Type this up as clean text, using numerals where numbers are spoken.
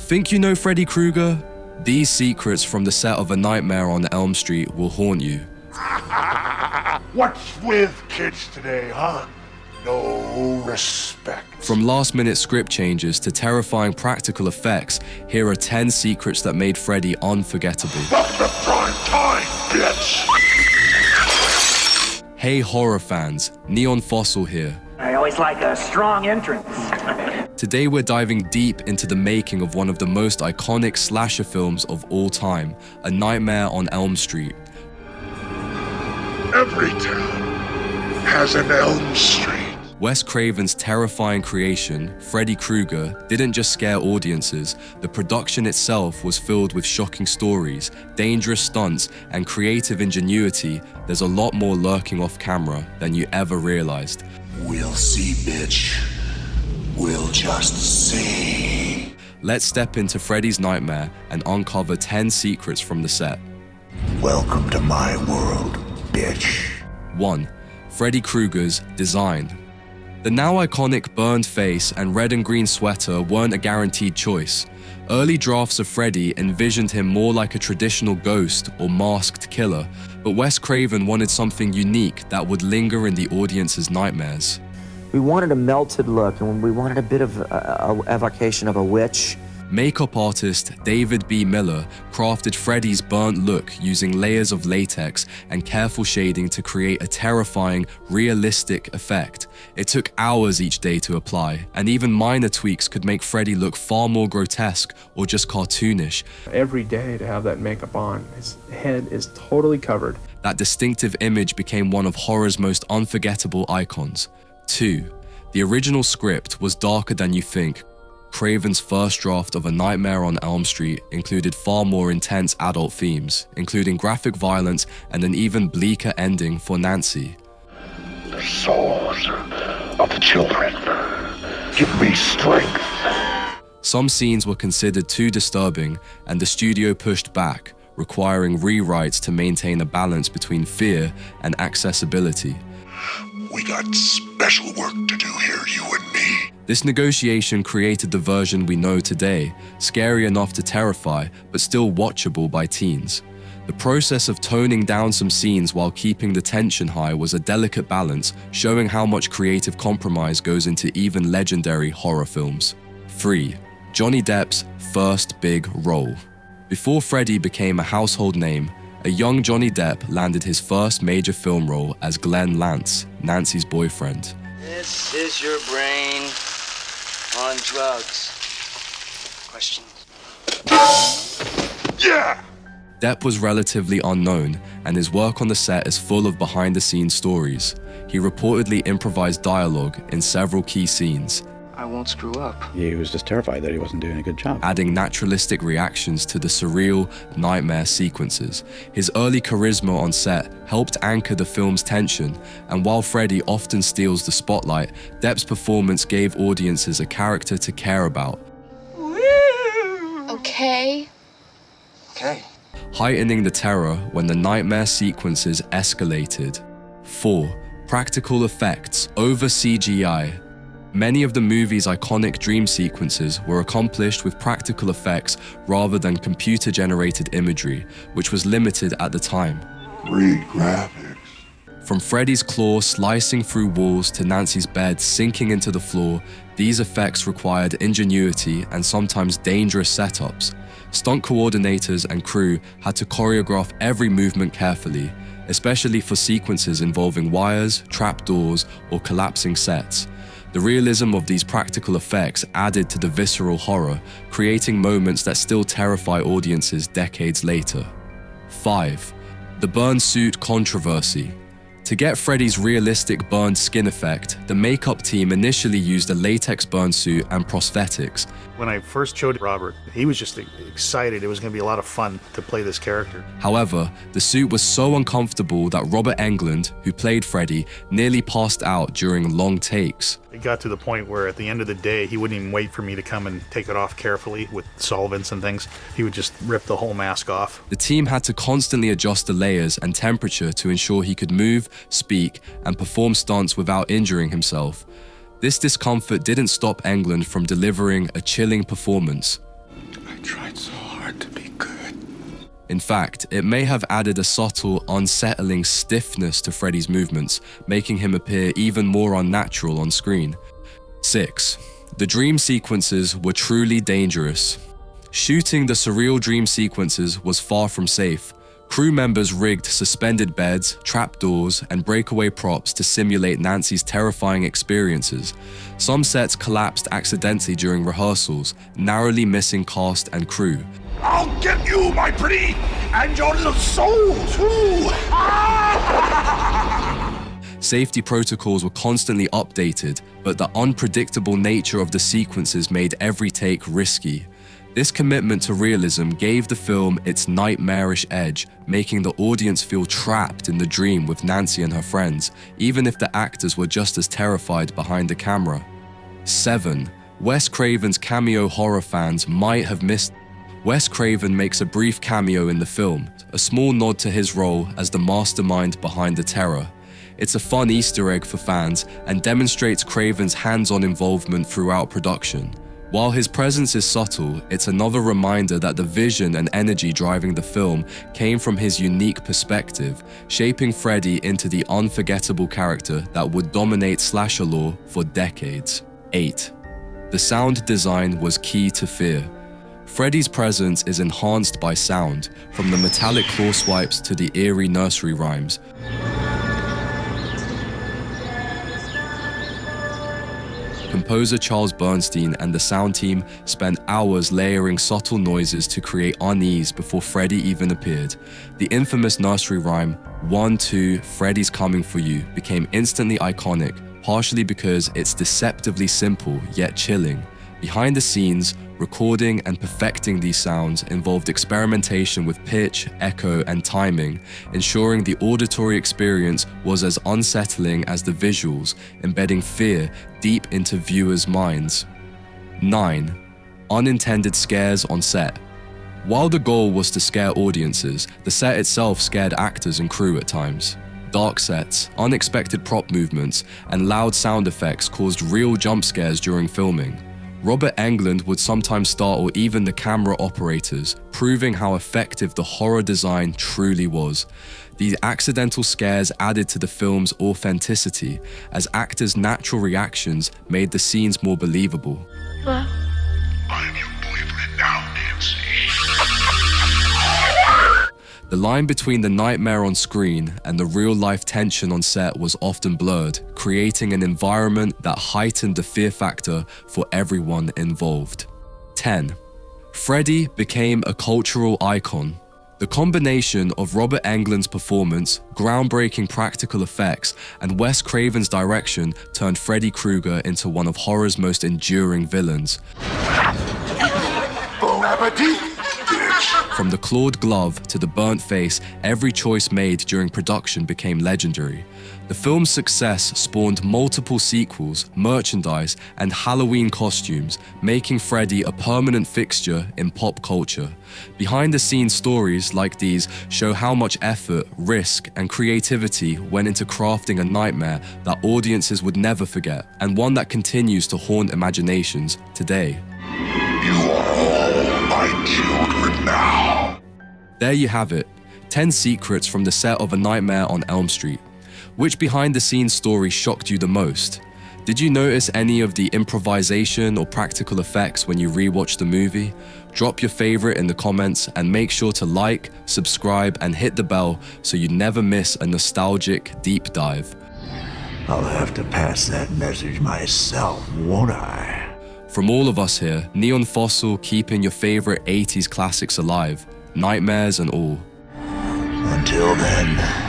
Think you know Freddy Krueger? These secrets from the set of A Nightmare on Elm Street will haunt you. What's with kids today, huh? No respect. From last-minute script changes to terrifying practical effects, here are 10 secrets that made Freddy unforgettable. Welcome to prime time, bitch! Hey horror fans, Neon Fossil here. I always like a strong entrance. Today we're diving deep into the making of one of the most iconic slasher films of all time, A Nightmare on Elm Street. Every town has an Elm Street. Wes Craven's terrifying creation, Freddy Krueger, didn't just scare audiences. The production itself was filled with shocking stories, dangerous stunts, and creative ingenuity. There's a lot more lurking off camera than you ever realized. We'll see, bitch. We'll just see. Let's step into Freddy's nightmare and uncover 10 secrets from the set. Welcome to my world, bitch. 1. Freddy Krueger's design. The now iconic burned face and red and green sweater weren't a guaranteed choice. Early drafts of Freddy envisioned him more like a traditional ghost or masked killer, but Wes Craven wanted something unique that would linger in the audience's nightmares. We wanted a melted look, and we wanted a bit of a evocation of a witch. Makeup artist David B. Miller crafted Freddy's burnt look using layers of latex and careful shading to create a terrifying, realistic effect. It took hours each day to apply, and even minor tweaks could make Freddy look far more grotesque or just cartoonish. Every day to have that makeup on, his head is totally covered. That distinctive image became one of horror's most unforgettable icons. 2. The original script was darker than you think. Craven's first draft of A Nightmare on Elm Street included far more intense adult themes, including graphic violence and an even bleaker ending for Nancy. The souls of the children. Give me strength. Some scenes were considered too disturbing, and the studio pushed back, requiring rewrites to maintain a balance between fear and accessibility. We got special work to do here, you and me. This negotiation created the version we know today, scary enough to terrify, but still watchable by teens. The process of toning down some scenes while keeping the tension high was a delicate balance, showing how much creative compromise goes into even legendary horror films. 3. Johnny Depp's first big role. Before Freddy became a household name, a young Johnny Depp landed his first major film role as Glenn Lance, Nancy's boyfriend. This is your brain on drugs. Questions? Yeah! Depp was relatively unknown, and his work on the set is full of behind-the-scenes stories. He reportedly improvised dialogue in several key scenes. I won't screw up. He was just terrified that he wasn't doing a good job. Adding naturalistic reactions to the surreal nightmare sequences. His early charisma on set helped anchor the film's tension, and while Freddy often steals the spotlight, Depp's performance gave audiences a character to care about. Okay. Heightening the terror when the nightmare sequences escalated. 4. Practical effects over CGI. Many of the movie's iconic dream sequences were accomplished with practical effects rather than computer-generated imagery, which was limited at the time. Great graphics. From Freddy's claw slicing through walls to Nancy's bed sinking into the floor, these effects required ingenuity and sometimes dangerous setups. Stunt coordinators and crew had to choreograph every movement carefully, especially for sequences involving wires, trapdoors, or collapsing sets. The realism of these practical effects added to the visceral horror, creating moments that still terrify audiences decades later. 5. The burn suit controversy. To get Freddy's realistic burned skin effect, the makeup team initially used a latex burn suit and prosthetics. When I first showed Robert, he was just excited. It was going to be a lot of fun to play this character. However, the suit was so uncomfortable that Robert Englund, who played Freddy, nearly passed out during long takes. It got to the point where at the end of the day, he wouldn't even wait for me to come and take it off carefully with solvents and things. He would just rip the whole mask off. The team had to constantly adjust the layers and temperature to ensure he could move, speak, and perform stunts without injuring himself. This discomfort didn't stop Englund from delivering a chilling performance. tried so hard to be good. In fact, it may have added a subtle, unsettling stiffness to Freddy's movements, making him appear even more unnatural on screen. 6. The dream sequences were truly dangerous. Shooting the surreal dream sequences was far from safe. Crew members rigged suspended beds, trapdoors, and breakaway props to simulate Nancy's terrifying experiences. Some sets collapsed accidentally during rehearsals, narrowly missing cast and crew. I'll get you, my pretty, and your little soul, too! Safety protocols were constantly updated, but the unpredictable nature of the sequences made every take risky. This commitment to realism gave the film its nightmarish edge, making the audience feel trapped in the dream with Nancy and her friends, even if the actors were just as terrified behind the camera. 7. Wes Craven's cameo horror fans might have missed. Wes Craven makes a brief cameo in the film, a small nod to his role as the mastermind behind the terror. It's a fun Easter egg for fans and demonstrates Craven's hands-on involvement throughout production. While his presence is subtle, it's another reminder that the vision and energy driving the film came from his unique perspective, shaping Freddy into the unforgettable character that would dominate slasher lore for decades. 8. The sound design was key to fear. Freddy's presence is enhanced by sound, from the metallic claw swipes to the eerie nursery rhymes. Composer Charles Bernstein and the sound team spent hours layering subtle noises to create unease before Freddy even appeared. The infamous nursery rhyme, 1, 2, Freddy's coming for you, became instantly iconic, partially because it's deceptively simple yet chilling. Behind the scenes, recording and perfecting these sounds involved experimentation with pitch, echo, and timing, ensuring the auditory experience was as unsettling as the visuals, embedding fear deep into viewers' minds. 9. Unintended scares on set. While the goal was to scare audiences, the set itself scared actors and crew at times. Dark sets, unexpected prop movements, and loud sound effects caused real jump scares during filming. Robert Englund would sometimes startle even the camera operators, proving how effective the horror design truly was. These accidental scares added to the film's authenticity, as actors' natural reactions made the scenes more believable. I'm your boyfriend now, Nancy. The line between the nightmare on screen and the real-life tension on set was often blurred, creating an environment that heightened the fear factor for everyone involved. 10. Freddy became a cultural icon. The combination of Robert Englund's performance, groundbreaking practical effects, and Wes Craven's direction turned Freddy Krueger into one of horror's most enduring villains. Bon appetit! From the clawed glove to the burnt face, every choice made during production became legendary. The film's success spawned multiple sequels, merchandise, and Halloween costumes, making Freddy a permanent fixture in pop culture. Behind-the-scenes stories like these show how much effort, risk, and creativity went into crafting a nightmare that audiences would never forget, and one that continues to haunt imaginations today. You are all my children now. There you have it, 10 secrets from the set of A Nightmare on Elm Street. Which behind-the-scenes story shocked you the most? Did you notice any of the improvisation or practical effects when you rewatched the movie? Drop your favorite in the comments and make sure to like, subscribe, and hit the bell so you never miss a nostalgic deep dive. I'll have to pass that message myself, won't I? From all of us here, Neon Fossil keeping your favorite 80s classics alive, nightmares and all. Until then...